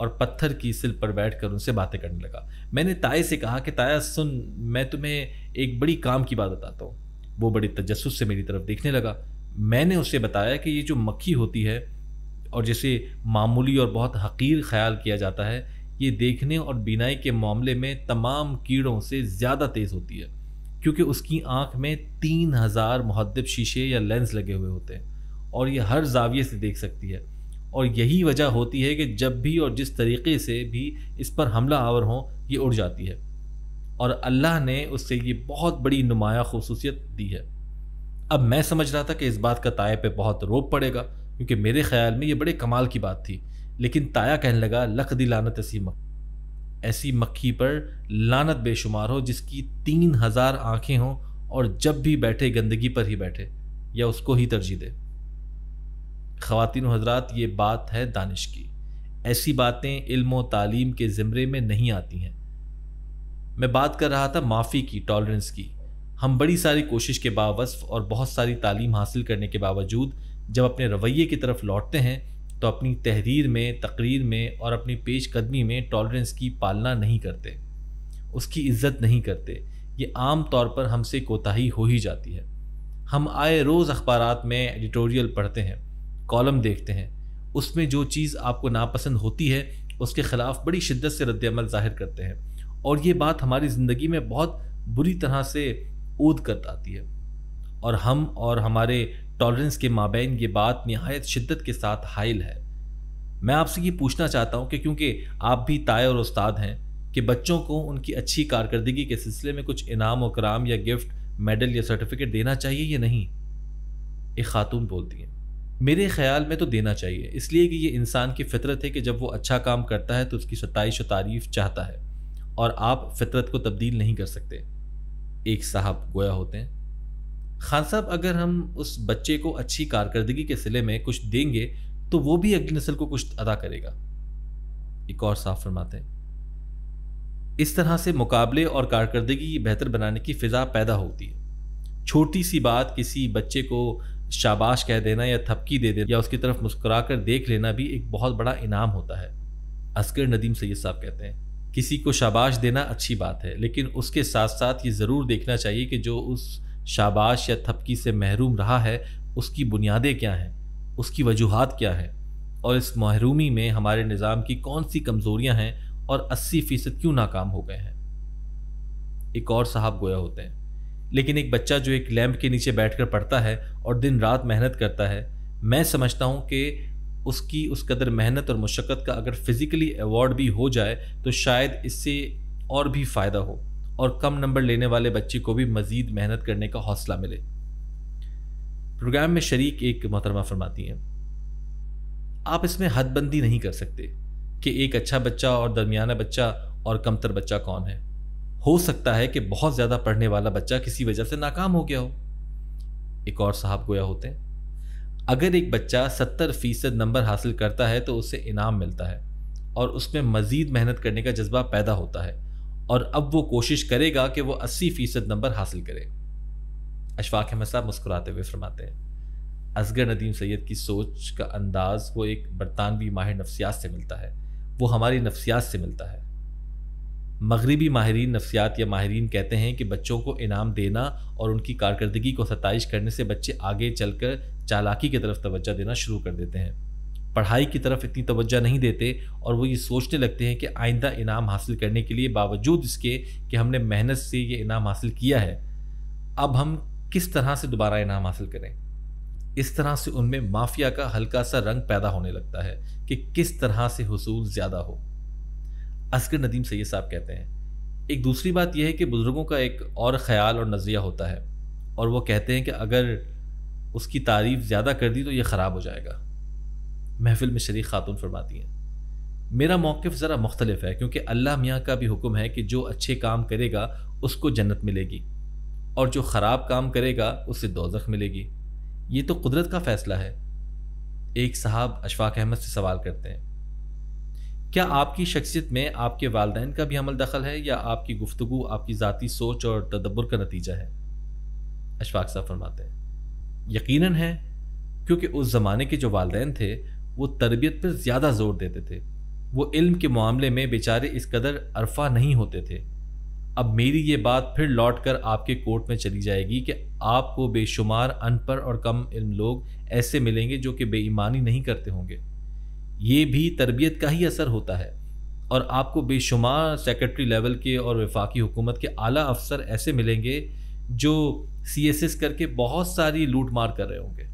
اور پتھر کی سل پر بیٹھ کر ان سے باتیں کرنے لگا۔ میں نے تائے سے کہا کہ تایا سن، میں تمہیں ایک بڑی کام کی بات بتاتا ہوں۔ وہ بڑی تجسس سے میری طرف دیکھنے لگا۔ میں نے اسے بتایا کہ یہ جو مکھی ہوتی ہے اور جسے معمولی اور بہت حقیر خیال کیا جاتا ہے، یہ دیکھنے اور بینائی کے معاملے میں تمام کیڑوں سے زیادہ تیز ہوتی ہے، کیونکہ اس کی آنکھ میں 3000 محدب شیشے یا لینز لگے ہوئے ہوتے ہیں اور یہ ہر زاویے سے دیکھ سکتی ہے، اور یہی وجہ ہوتی ہے کہ جب بھی اور جس طریقے سے بھی اس پر حملہ آور ہوں یہ اڑ جاتی ہے، اور اللہ نے اس سے یہ بہت بڑی نمایاں خصوصیت دی ہے۔ اب میں سمجھ رہا تھا کہ اس بات کا تائے پہ بہت روب پڑے گا، کیونکہ میرے خیال میں یہ بڑے کمال کی بات تھی، لیکن تایا کہنے لگا لکھ دی لعنت ایسی مکھی پر لعنت بے شمار ہو جس کی 3000 آنکھیں ہوں اور جب بھی بیٹھے گندگی پر ہی بیٹھے یا اس کو ہی ترجیح دے۔ خواتین و حضرات، یہ بات ہے دانش کی۔ ایسی باتیں علم و تعلیم کے زمرے میں نہیں آتی ہیں۔ میں بات کر رہا تھا معافی کی، ٹالرنس کی۔ ہم بڑی ساری کوشش کے باوصف اور بہت ساری تعلیم حاصل کرنے کے باوجود جب اپنے رویے کی طرف لوٹتے ہیں تو اپنی تحریر میں، تقریر میں اور اپنی پیش قدمی میں ٹالرنس کی پالنا نہیں کرتے، اس کی عزت نہیں کرتے۔ یہ عام طور پر ہم سے کوتاہی ہو ہی جاتی ہے۔ ہم آئے روز اخبارات میں ایڈیٹوریل پڑھتے ہیں، کالم دیکھتے ہیں، اس میں جو چیز آپ کو ناپسند ہوتی ہے اس کے خلاف بڑی شدت سے رد عمل ظاہر کرتے ہیں، اور یہ بات ہماری زندگی میں بہت بری طرح سے اود کر آتی ہے، اور ہم اور ہمارے ٹالرنس کے مابین یہ بات نہایت شدت کے ساتھ حائل ہے۔ میں آپ سے یہ پوچھنا چاہتا ہوں کہ کیونکہ آپ بھی تائے اور استاد ہیں، کہ بچوں کو ان کی اچھی کارکردگی کے سلسلے میں کچھ انعام و کرام یا گفٹ، میڈل یا سرٹیفکیٹ دینا چاہیے یا نہیں؟ ایک خاتون بولتی ہے، میرے خیال میں تو دینا چاہیے، اس لیے کہ یہ انسان کی فطرت ہے کہ جب وہ اچھا کام کرتا ہے تو اس کی ستائش و تعریف چاہتا ہے، اور آپ فطرت کو تبدیل نہیں کر سکتے۔ ایک صاحب گویا ہوتے ہیں، خان صاحب اگر ہم اس بچے کو اچھی کارکردگی کے صلے میں کچھ دیں گے تو وہ بھی اگلی نسل کو کچھ ادا کرے گا۔ ایک اور صاحب فرماتے ہیں، اس طرح سے مقابلے اور کارکردگی بہتر بنانے کی فضا پیدا ہوتی ہے۔ چھوٹی سی بات، کسی بچے کو شاباش کہہ دینا یا تھپکی دے دینا یا اس کی طرف مسکرا کر دیکھ لینا بھی ایک بہت بڑا انعام ہوتا ہے۔ اصغر ندیم سید صاحب کہتے ہیں، کسی کو شاباش دینا اچھی بات ہے، لیکن اس کے ساتھ ساتھ یہ ضرور دیکھنا چاہیے کہ جو اس شاباش یا تھپکی سے محروم رہا ہے اس کی بنیادیں کیا ہیں، اس کی وجوہات کیا ہیں، اور اس محرومی میں ہمارے نظام کی کون سی کمزوریاں ہیں اور 80% کیوں ناکام ہو گئے ہیں۔ ایک اور صاحب گویا ہوتے ہیں، لیکن ایک بچہ جو ایک لیمپ کے نیچے بیٹھ کر پڑھتا ہے اور دن رات محنت کرتا ہے، میں سمجھتا ہوں کہ اس کی اس قدر محنت اور مشقت کا اگر فزیکلی ایوارڈ بھی ہو جائے تو شاید اس سے اور بھی فائدہ ہو اور کم نمبر لینے والے بچے کو بھی مزید محنت کرنے کا حوصلہ ملے۔ پروگرام میں شریک ایک محترمہ فرماتی ہیں، آپ اس میں حد بندی نہیں کر سکتے کہ ایک اچھا بچہ اور درمیانہ بچہ اور کمتر بچہ کون ہے۔ ہو سکتا ہے کہ بہت زیادہ پڑھنے والا بچہ کسی وجہ سے ناکام ہو گیا ہو۔ ایک اور صاحب گویا ہوتے ہیں، اگر ایک بچہ 70% نمبر حاصل کرتا ہے تو اسے انعام ملتا ہے اور اس میں مزید محنت کرنے کا جذبہ پیدا ہوتا ہے، اور اب وہ کوشش کرے گا کہ وہ 80% نمبر حاصل کرے۔ اشفاق احمد صاحب مسکراتے ہوئے فرماتے ہیں، اصغر ندیم سید کی سوچ کا انداز وہ ایک برطانوی ماہر نفسیات سے ملتا ہے، وہ ہماری نفسیات سے ملتا ہے۔ مغربی ماہرین نفسیات یا ماہرین کہتے ہیں کہ بچوں کو انعام دینا اور ان کی کارکردگی کو ستائش کرنے سے بچے آگے چل کر چالاکی کی طرف توجہ دینا شروع کر دیتے ہیں، پڑھائی کی طرف اتنی توجہ نہیں دیتے، اور وہ یہ سوچنے لگتے ہیں کہ آئندہ انعام حاصل کرنے کے لیے باوجود اس کے کہ ہم نے محنت سے یہ انعام حاصل کیا ہے، اب ہم کس طرح سے دوبارہ انعام حاصل کریں۔ اس طرح سے ان میں مافیا کا ہلکا سا رنگ پیدا ہونے لگتا ہے کہ کس طرح سے حصول زیادہ ہو۔ اصغر ندیم سید صاحب کہتے ہیں، ایک دوسری بات یہ ہے کہ بزرگوں کا ایک اور خیال اور نظریہ ہوتا ہے، اور وہ کہتے ہیں کہ اگر اس کی تعریف زیادہ کر دی تو یہ خراب ہو جائے گا۔ محفل میں شریک خاتون فرماتی ہیں، میرا موقف ذرا مختلف ہے، کیونکہ اللہ میاں کا بھی حکم ہے کہ جو اچھے کام کرے گا اس کو جنت ملے گی، اور جو خراب کام کرے گا اسے دوزخ ملے گی۔ یہ تو قدرت کا فیصلہ ہے۔ ایک صاحب اشفاق احمد سے سوال کرتے ہیں، کیا آپ کی شخصیت میں آپ کے والدین کا بھی عمل دخل ہے یا آپ کی گفتگو آپ کی ذاتی سوچ اور تدبر کا نتیجہ ہے؟ اشفاق صاحب فرماتے ہیں، یقیناً ہے، کیونکہ اس زمانے کے جو والدین تھے وہ تربیت پر زیادہ زور دیتے تھے، وہ علم کے معاملے میں بیچارے اس قدر عرفہ نہیں ہوتے تھے۔ اب میری یہ بات پھر لوٹ کر آپ کے کورٹ میں چلی جائے گی کہ آپ کو بے شمار ان پڑھ اور کم علم لوگ ایسے ملیں گے جو کہ بے ایمانی نہیں کرتے ہوں گے۔ یہ بھی تربیت کا ہی اثر ہوتا ہے، اور آپ کو بے شمار سیکرٹری لیول کے اور وفاقی حکومت کے اعلیٰ افسر ایسے ملیں گے جو سی ایس ایس کر کے بہت ساری لوٹ مار کر رہے ہوں گے۔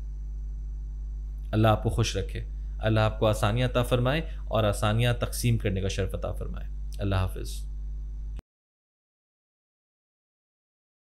اللہ آپ کو خوش رکھے، اللہ آپ کو آسانیاں عطا فرمائے اور آسانیاں تقسیم کرنے کا شرف عطا فرمائے۔ اللہ حافظ۔